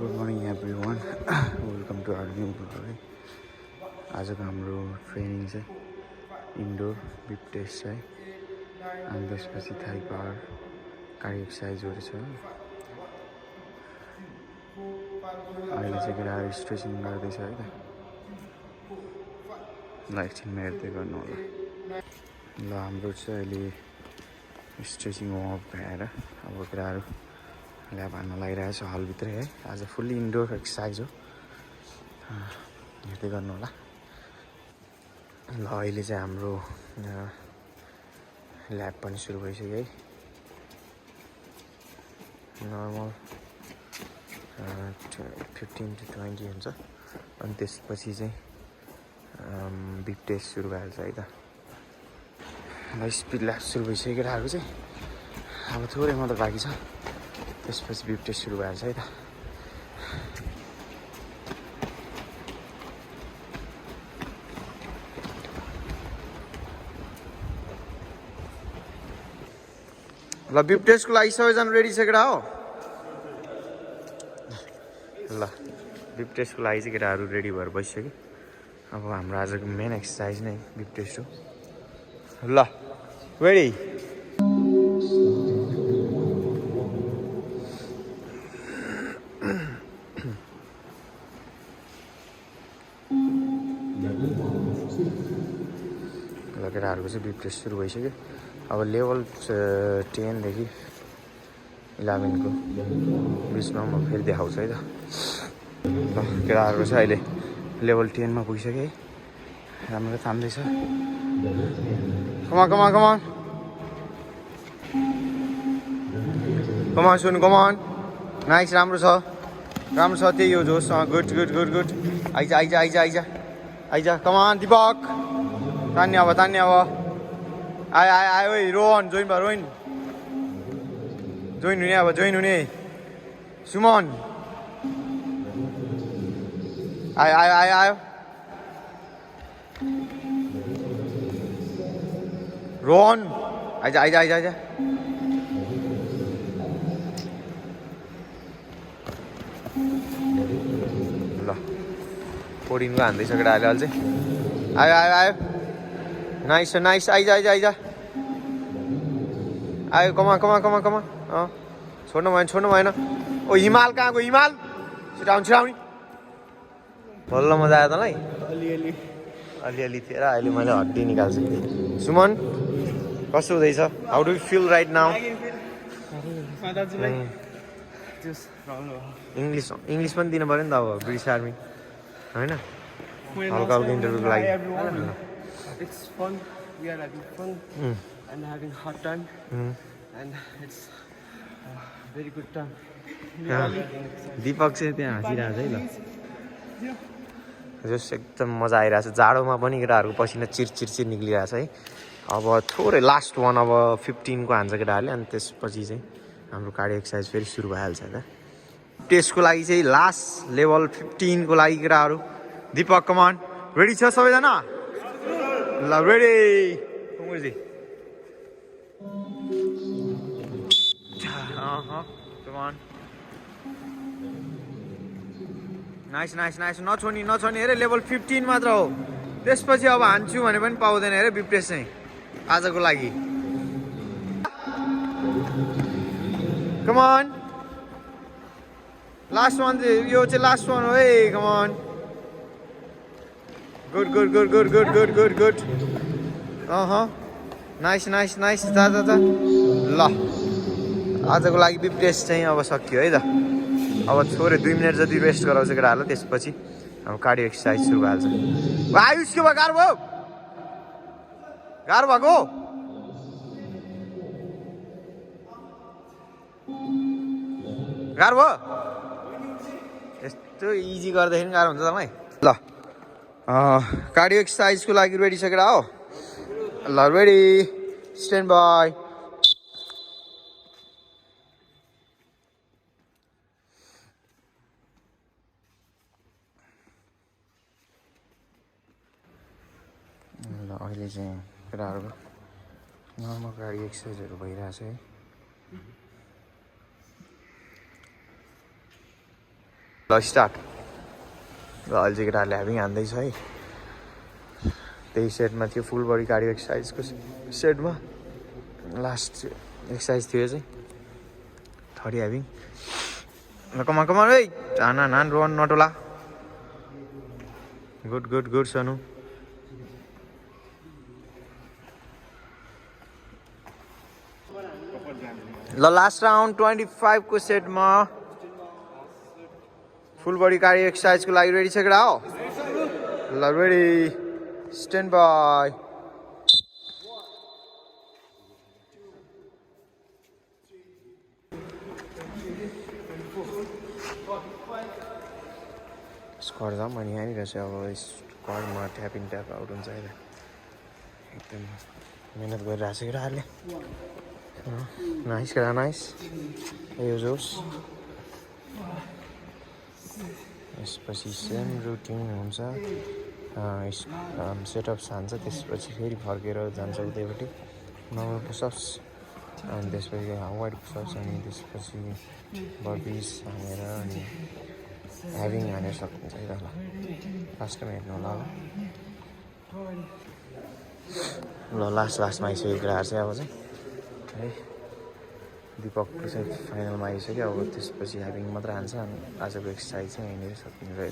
Good morning everyone welcome to our new blog है। आजको हाम्रो ट्रेनिङ चाहिँ इन्डोर बिप टेस्ट है, अनि त्यसपछि थाई पावर कार्डियो एक्सर्साइजहरू छ। अहिले चाहिँ केटाहरू स्ट्रेचिङ गर्दैछ है त, ल एकछिनमा हेर्दै गर्नु होला। ल हाम्रो चाहिँ अहिले स्ट्रेचिङ वार्मअप भएर अब केटाहरू ल्याब हान्न लागिरहेको छ हलभित्रै है। आज फुल्ली इन्डोर एक्सर्साइज हो, हेर्दै गर्नु होला। ल अहिले चाहिँ हाम्रो ल्याब पनि सुरु भइसक्यो है। नर्मल 15 to 20 हुन्छ, अनि त्यसपछि चाहिँ बिप टेस्ट सुरु भइहाल्छ है त। ल स्पिड ल्याब सुरु भइसक्यो केटाहरूको चाहिँ, अब थोरै मात्र बाँकी छ, त्यसपछि बिप टेस्ट सुरु भइहाल्छ है त। ल बिप टेस्टको लागि सबैजना रेडी छ केटा हो? ल बिप टेस्टको लागि चाहिँ केटाहरू रेडी भएर बसिसक्यो। अब हाम्रो आजको मेन एक्सर्साइज नै बिप टेस्ट हो। ल रेडी? ल केटाहरूको चाहिँ बिप टेस्ट सुरु भइसक्यो। अब लेभल 10 देखि 11 को बिचमा म फेरि देखाउँछु है त। ल केटाहरूको चाहिँ अहिले लेभल 10 मा पुगिसक्यो है, राम्रो थाम्दैछ। कमान कमान कमान कमान सुन कमान, नाइस, राम्रो छ राम्रो छ, त्यही हो जोस। गुड गुड गुड गुड, आइजा आइजा आइजा आइजा आइजा, कमान दिपक, तान्ने अब तान्ने अब, आयो आयो आयो, ओइ रोहन जोइन भयो, रोइन जोइन हुने, अब जोइन हुने। सुमन आयो आयो आयो आयो, रोहन आइजा आइजा आइजा आइजा। ल 14 को हान्दैछ केटाहरूले अहिले चाहिँ, आयो आयो आयो, नाइस नाइस, आइजा आइजा आइजा आयो, कमा कमा कमा कमा, छोड्नु भएन छोड्नु भएन। ओ हिमाल कहाँ गयो? हिमाल छिटाउनु छिटाउने, बल्ल मजा आयो तँलाई? अलिअलि अलिअलि थियो र अहिले मैले हड्डी निकाल्छु। सुमन कस्तो हुँदैछ? How do you feel right now? English पनि दिनु पऱ्यो नि त, अब ब्रिटिस आर्मी होइन, हल्का हल्का इन्टरभ्यूको लागि। It's fun. We are having fun and having hard time, and it's very good time. Dipak चाहिँ त्यहाँ हाँसिरहेको छ है। ल जस एकदम मजा आइरहेछ, जाडोमा पनि केटाहरूको पसिना चिरचिर निक्लिरहेछ है। अब थोरै लास्ट वान, अब 15 को हान्छ केटाहरूले, अनि त्यसपछि चाहिँ हाम्रो कार्डियो एक्सर्साइज फेरि सुरु भइहाल्छ त। टेस्टको लागि चाहिँ लास्ट लेभल 15 को लागि केटाहरू, दिपक कमान, रेडी छ सबैजना? ल रेडी, नाइस नाइस नाइस, नछोड्ने नछोड्ने अरे, लेभल 15 मात्र हो, त्यसपछि अब हान्छु भने पनि पाउँदैन अरे बिप टेस्ट चाहिँ आजको लागि। कमान लास्ट वान, यो चाहिँ लास्ट वान हो है, कमान, good good good good good good good good, nice nice nice, जा जा जा। ल आजको लागि बिप टेस्ट चाहिँ अब सकियो है त। अब थोरै 2 मिनट जति रेस्ट गराउँछ केटाहरूलाई, त्यसपछि अब कार्डियो एक्सर्साइज सुरु भइहाल्छ। आयुष के भयो? गाह्रो भयो? गाह्रो भएको? गाह्रो भयो? यस्तो इजी गर्दाखेरि गाह्रो हुन्छ तपाईँ। ल कार्डियो एक्सर्साइजको लागि रेडी छ केटा हो? ल रेडी, स्ट्यान्ड बाई। ल अहिले चाहिँ केटाहरूको नर्मल कार्डियो एक्सर्साइजहरू भइरहेछ है। ल स्टार्ट ल अहिले चाहिँ केटाहरूले ह्याभिङ हान्दैछ है त्यही सेटमा थियो फुल बडी कार्डियो एक्सर्साइजको सेटमा लास्ट एक्सर्साइज थियो चाहिँ थर्ड ह्याभिङ ल कमान कमान है नान रोहन नटोला गुड गुड गुड सनु ल लास्ट राउन्ड 25 को सेटमा फुल बडी कार्डियो एक्सर्साइजको लागि रेडी छ केटा हो ल रेडी स्ट्यान्ड बाई स्क्वाड जाम अनि यहाँनिर चाहिँ अब स्क्वाडमा ट्याप इन ट्याप आउट हुन्छ अहिले एकदम मिहिनेत गरिरहेको छ केटाहरूले नाइस केटा नाइस यो जोस् यसपछि सेम रुटिन हुन्छ सेटअप्स हान्छ त्यसपछि फेरि फर्केर जान्छ उतैपट्टि नर्मल पुसअप्स अनि त्यसपछि वाइड पुसअप्स अनि त्यसपछि बर्पिस हानेर अनि ह्याभिङ हानेर सक्नुहुन्छ है ल लास्टमा हेर्नु होला ल लास्टमा आइसक्यो केटाहरू चाहिँ अब चाहिँ है दिपकको चाहिँ फाइनलमा आइसक्यो अब त्यसपछि ह्याभिङ मात्र हान्छ अनि आजको एक्सर्साइज चाहिँ यहीँनिर सकिन्छ है